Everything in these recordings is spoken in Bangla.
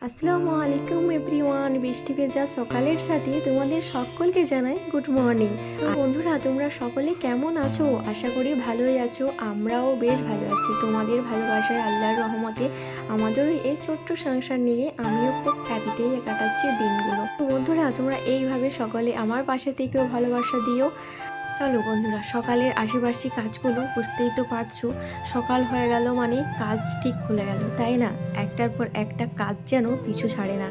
আসসালামু আলাইকুম এভরিওয়ান। বৃষ্টি ভেজা সকালের সাথে তোমাদের সকলকে জানাই গুড মর্নিং। বন্ধুরা, তোমরা সকলে কেমন আছো? আশা করি ভালোই আছো। আমরাও বেশ ভালো আছি। তোমাদের ভালোবাসায় আল্লাহর রহমতে আমাদের এই ছোট্ট সংসার নিয়ে আমিও খুব হ্যাপিতেই কাটাচ্ছি দিনগুলো। তো বন্ধুরা, তোমরা এইভাবে সকলে আমার পাশে থেকেও ভালোবাসা দিও। চলো বন্ধুরা, সকালের আশেপাশে কাজগুলো বুঝতেই তো পারছো। সকাল হয়ে গেল মানে কাজ ঠিক খুলে গেল, তাই না? একটার পর একটা কাজ যেন পিছু ছাড়ে না,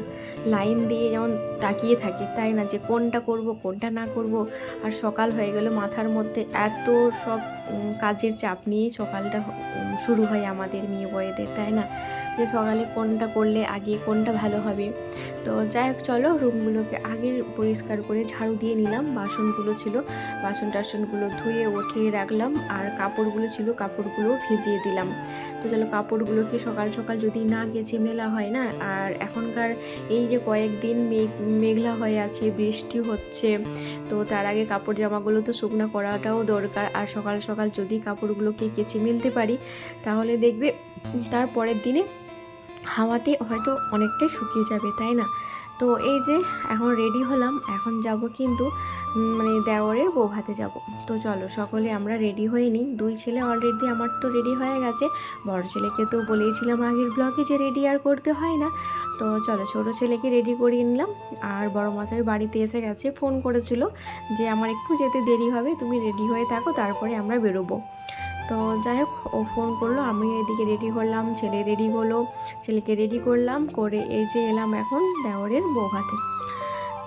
লাইন দিয়ে যেমন তাকিয়ে থাকে, তাই না, যে কোনটা করব কোনটা না করব। আর সকাল হয়ে গেল, মাথার মধ্যে এত সব কাজের চাপ নিয়ে সকালটা শুরু হয় আমাদের মেয়ে বয়েদের, তাই না, যে সকালে কোনটা করলে আগে কোনটা ভালো হবে। তো যাই হোক, চলো রুমগুলোকে আগে পরিষ্কার করে ঝাড়ু দিয়ে নিলাম। বাসনগুলো ছিল, বাসনগুলো ধুয়ে উঠিয়ে রাখলাম, আর কাপড়গুলো ছিল কাপড়গুলো ভিজিয়ে দিলাম। তো চলো, কাপড়গুলোকে সকাল সকাল যদি না গেছে মেলা হয় না। আর এখনকার এই যে কয়েকদিন মেঘলা হয়ে আছে, বৃষ্টি হচ্ছে, তো তার আগে কাপড় জামাগুলো তো শুকনো করাটাও দরকার। আর সকাল সকাল যদি কাপড়গুলোকে কেচে মেলতে পারি, তাহলে দেখবে তার পরের দিনে হাওয়াতে হয়তো অনেকটাই শুকিয়ে যাবে, তাই না? তো এই যে এখন রেডি হলাম, এখন যাব কিন্তু দেওরের বউ ভাতে যাব। তো চলো সকলে আমরা রেডি হয়ে নিই। দুই ছেলে অলরেডি আমার তো রেডি হয়ে গেছে। বড় ছেলেকে তো বলেইছিলাম আগের ব্লগে যে রেডি আর করতে হয় না। তো চলো ছোটো ছেলেকে রেডি করিয়ে নিলাম। আর বড় মশাই বাড়িতে এসে গেছে, ফোন করেছিল যে আমার একটু যেতে দেরি হবে, তুমি রেডি হয়ে থাকো, তারপরে আমরা বেরোবো। তো যাই হোক, ও ফোন করলো, আমি এদিকে রেডি হলাম, ছেলে রেডি হলো, ছেলেকে রেডি করলাম, করে এই যে এলাম এখন দেওরের বউ ভাতে।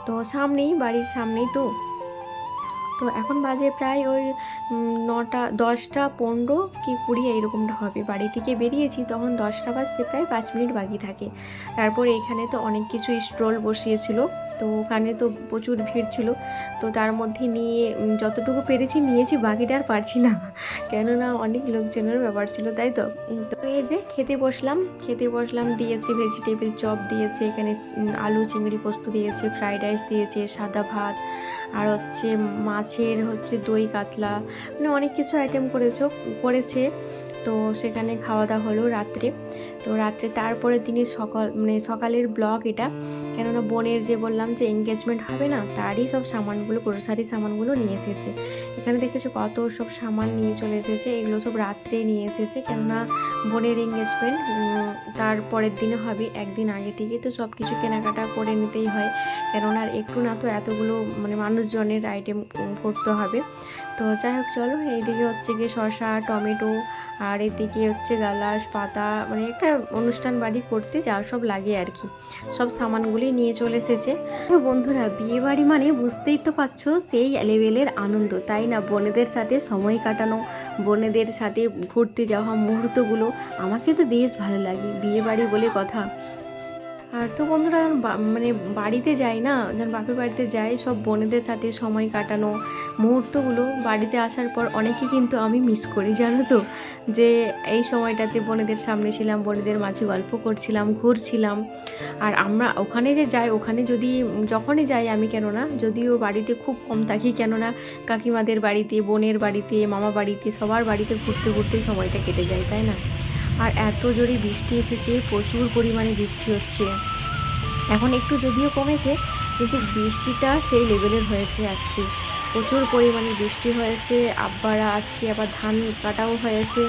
তো সামনেই, বাড়ির সামনেই তো। তো এখন বাজে প্রায় ওই 9টা 10টা 15 কি 20 এইরকমটা হবে। বাড়ি থেকে বেরিয়েছি তখন 10টা বাজতে প্রায় 5 মিনিট বাকি থাকে। তারপর এখানে তো অনেক কিছু স্টল বসিয়েছিল, তো ওখানে তো প্রচুর ভিড় ছিল। তো তার মধ্যে নিয়ে যতটুকু পেরেছি নিয়েছি, বাকিটা আর পারছি না, কেননা অনেক লোকজনের ব্যাপার ছিল, তাই তো। তো এই যে খেতে বসলাম, দিয়েছে ভেজিটেবল চপ দিয়েছে, এখানে আলু চিংড়ি পোস্ত দিয়েছে, ফ্রাইড রাইস দিয়েছে, সাদা ভাত, আর হচ্ছে মাছের হচ্ছে দই কাতলা, অনেক কিছু আইটেম করেছে। তো সেখানে খাওয়া দাওয়া হলো রাত্রে। তো রাত্রে তারপরের দিনের সকালের ব্লগ এটা, কেননা বোনের যে বললাম যে এঙ্গেজমেন্ট হবে না, তারই সব সামানগুলো, গ্রোসারি সামানগুলো নিয়ে এসেছে। এখানে দেখেছো কত সব সামান নিয়ে চলে এসেছে, এগুলো সব রাত্রে নিয়ে এসেছে, কেননা বোনের এঙ্গেজমেন্ট তার পরের দিনে হবে, একদিন আগে থেকে তো সব কিছু কেনাকাটা করে নিতেই হয়, কেননা আর একটু না তো এতগুলো মানুষজনের আইটেম করতে হবে। তো যাই হোক, চলো এইদিকে হচ্ছে গিয়ে শসা, টমেটো, আর এদিকে হচ্ছে গালাস পাতা, একটা অনুষ্ঠান বাড়ি করতে যা সব লাগে আর কি, সব সামানগুলি নিয়ে চলে এসেছে। বন্ধুরা, বিয়ে বাড়ি মানে বুঝতেই তো পারছো সেই লেভেলের আনন্দ, তাই না? বোনেদের সাথে সময় কাটানো, বোনেদের সাথে ঘুরতে যাওয়া মুহূর্তগুলো আমাকে তো বেশ ভালো লাগে, বিয়ে বাড়ি বলে কথা। আর তো বন্ধুরা, বাড়িতে যাই না, যখন বাপের বাড়িতে যাই, সব বোনেদের সাথে সময় কাটানো মুহূর্তগুলো বাড়িতে আসার পর অনেকই কিন্তু আমি মিস করি, জানো তো, যে এই সময়টাতে বোনেদের সামনে ছিলাম, বোনেদের মাঝে গল্প করছিলাম, ঘুরছিলাম। আর আমরা ওখানে যে যাই, ওখানে যখনই যাই আমি, কেননা যদিও বাড়িতে খুব কম থাকি, কেননা কাকিমাদের বাড়িতে, বোনের বাড়িতে, মামা বাড়িতে, সবার বাড়িতে ঘুরতে ঘুরতেই সময়টা কেটে যায়, তাই না? আর এত জোরে বৃষ্টি এসেছে, প্রচুর পরিমাণে বৃষ্টি হচ্ছে। এখন একটু যদিও কমেছে, কিন্তু বৃষ্টিটা সেই লেভেলের হয়েছে আজকে, প্রচুর পরিমাণে বৃষ্টি হয়েছে। আব্বারা আজকে আবার ধান কাটাও হয়েছে।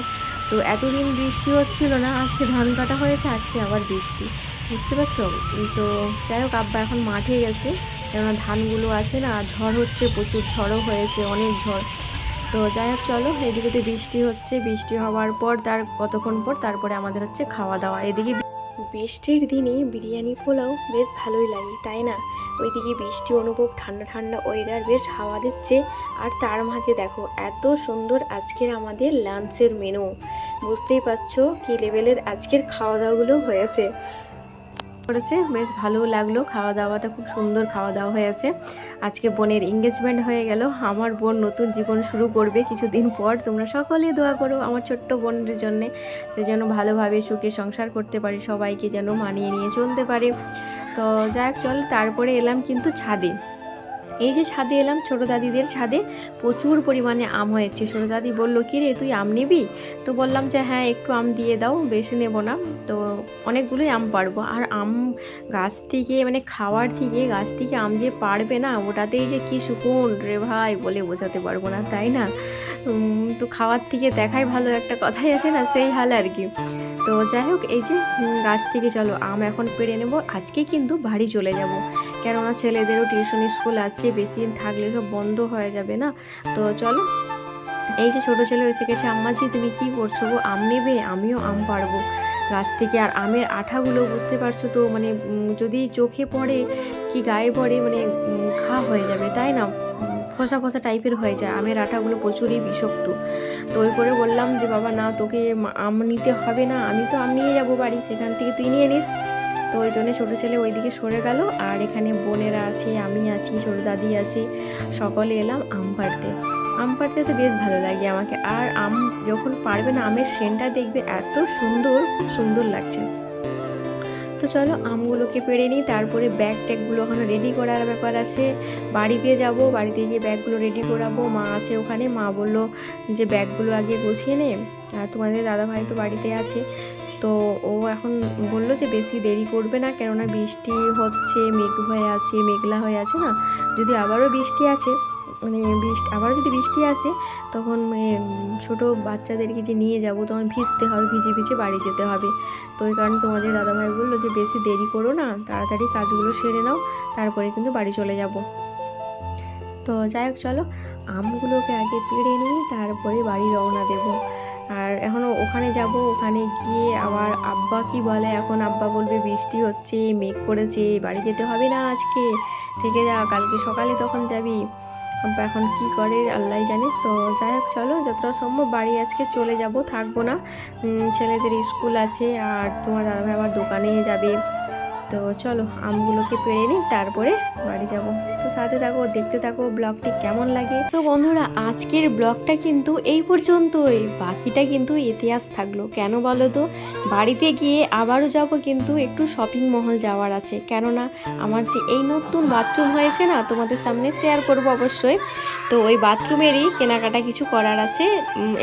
তো এতদিন বৃষ্টি হচ্ছিল না, আজকে ধান কাটা হয়েছে, আজকে আবার বৃষ্টি, বুঝতে পারছো? তো যাই হোক, আব্বা এখন মাঠে গেছে, কেননা ধানগুলো আছে না, ঝড় হচ্ছে, প্রচুর ঝড়ও হয়েছে, অনেক ঝড়। তো যাই হোক, চলো এদিকে তো বৃষ্টি হচ্ছে, বৃষ্টি হওয়ার পর তার কতক্ষণ পর তারপরে আমাদের হচ্ছে খাওয়া দাওয়া। এদিকে বৃষ্টির দিনে বিরিয়ানি পোলাও বেশ ভালোই লাগে, তাই না? ওইদিকে বৃষ্টি অনুভব, ঠান্ডা ঠান্ডা ওয়েদার, বেশ হাওয়া দিচ্ছে। আর তার মাঝে দেখো এত সুন্দর আজকের আমাদের লাঞ্চের মেনু, বুঝতেই পারছো কী লেভেলের আজকের খাওয়া দাওয়াগুলো হয়েছে। বেশ ভালো লাগলো, খাওয়া দাওয়াটা খুব সুন্দর খাওয়া দাওয়া হয়েছে। আজকে বোনের এঙ্গেজমেন্ট হয়ে গেল, আমার বোন নতুন জীবন শুরু করবে কিছুদিন পর। তোমরা সকলে দোয়া করো আমার ছোট্ট বোনের জন্যে, সে যেন ভালোভাবে সুখে সংসার করতে পারে, সবাইকে যেন মানিয়ে নিয়ে চলতে পারে। তো যাই হোক, চল তারপরে এলাম কিন্তু ছাদে। এই যে ছাদে এলাম, ছোটো দাদিদের ছাদে প্রচুর পরিমাণে আম হয়েছে। ছোটো দাদি বললো, কি রে তুই আম নিবি? তো বললাম যে হ্যাঁ একটু আম দিয়ে দাও, বেশি নেব না। তো অনেকগুলোই আম পারবো। আর আম গাছ থেকে মানে খাওয়ার থেকে গাছ থেকে আম যে পারবে না, ওটাতেই যে কি সুকুন রে ভাই বলে বোঝাতে পারবো না, তাই না? তো খাওয়ার থেকে দেখাই ভালো, একটা কথাই আছে না, সেই হাল আর কি। তো যাই হোক, এই যে গাছ থেকে চলো আম এখন পেড়ে নেব। আজকে কিন্তু বাড়ি চলে যাব, কেননা ছেলেদেরও টিউশন স্কুল আছে, বেশি দিন থাকলে সব বন্ধ হয়ে যাবে না। তো চলো, এই যে ছোটো ছেলে এসে গেছে। আম্মাজি তুমি কি করছো গো? আম নেবে? আমিও আম পারবো গাছ থেকে। আর আমের আঠাগুলো বুঝতে পারছো তো, মানে যদি চোখে পড়ে কি গায়ে পড়ে, মানে ঘা হয়ে যাবে, তাই না? ফসা ফসা টাইপের হয়ে যায়। আমের আঠাগুলো প্রচুরই বিষাক্ত। তো ওই করে বললাম যে বাবা না, তোকে আম নিতে হবে না, আমি তো আম নিয়ে যাবো বাড়ি, সেখান থেকে তুই নিয়ে নিস। তো ওই জন্য ছোটো ছেলে ওইদিকে সরে গেল, আর এখানে বোনেরা আছে, আমি আছি, ছোটো দাদি আছে, সকলে এলাম আম পাড়তে। আম পাড়তে তো বেশ ভালো লাগে আমাকে। আর আম যখন পারবে না, আমের সেন্টটা দেখবে এত সুন্দর, খুব সুন্দর লাগছে। তো চলো আমগুলোকে পেড়ে নিই, তারপরে ব্যাগ ট্যাগগুলো ওখানে রেডি করার ব্যাপার আছে। বাড়িতে যাব, বাড়িতে গিয়ে ব্যাগগুলো রেডি করাবো। মা আছে ওখানে, মা বললো যে ব্যাগগুলো আগে গুছিয়ে নে। আর তোমাদের দাদাভাই তো বাড়িতে আছে। তো ও এখন বললো যে বেশি দেরি করবে না, কেননা বৃষ্টি হচ্ছে, মেঘ হয়ে আছে, মেঘলা হয়ে আছে না, যদি আবারও বৃষ্টি আছে, মানে আবারও যদি বৃষ্টি আসে, তখন মানে ছোটো বাচ্চাদেরকে যে নিয়ে যাব, তখন ভিজতে হবে, ভিজে ভিজে বাড়ি যেতে হবে। তো ওই কারণে তোমাদের দাদাভাই বললো যে বেশি দেরি করো না, তাড়াতাড়ি কাজগুলো সেরে নাও, তারপরে কিন্তু বাড়ি চলে যাব। তো যাই হোক চলো, আমগুলোকে আগে পেড়ে নিই, তারপরে বাড়ি রওনা দেবো। আর এখনও ওখানে যাব, ওখানে গিয়ে আবার আব্বা কি বলে, এখন আব্বা বলবে বৃষ্টি হচ্ছে, মেঘ করেছে, বাড়ি যেতে হবে না আজকে, থেকে যা, কালকে সকালে তখন যাবি। আব্বা এখন কি করে আল্লাহ জানে। তো যাই হোক চলো, যতটা সম্ভব বাড়ি আজকে চলে যাব, থাকবো না। ছেলেদের স্কুল আছে, আর তোমার দাদাভাই আবার দোকানে যাবে। তো চলো আমগুলোকে পেড়ে নিই, তারপরে বাড়ি যাব। তো সাথে থাকো, দেখতে থাকো ব্লগটি কেমন লাগে। তো বন্ধুরা, আজকের ব্লগটা কিন্তু এই পর্যন্তই, বাকিটা কিন্তু ইতিহাস থাকলো। কেন বলো তো? বাড়িতে গিয়ে আবারও যাব, কিন্তু একটু শপিং মহল যাওয়ার আছে, কেননা আমার যে এই নতুন বাথরুম হয়েছে না, তোমাদের সামনে শেয়ার করব অবশ্যই। তো ওই বাথরুমেরই কেনাকাটা কিছু করার আছে,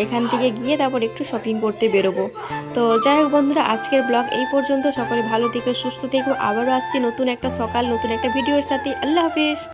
এখান থেকে গিয়ে তারপর একটু শপিং করতে বেরোবো। তো যাই হোক বন্ধুরা, আজকের ব্লগ এই পর্যন্ত। সকলে ভালো থেকো, সুস্থ থেকো। আবারও আসছি নতুন একটা সকাল, নতুন একটা ভিডিওর সাথে। আল্লাহ হাফিজ।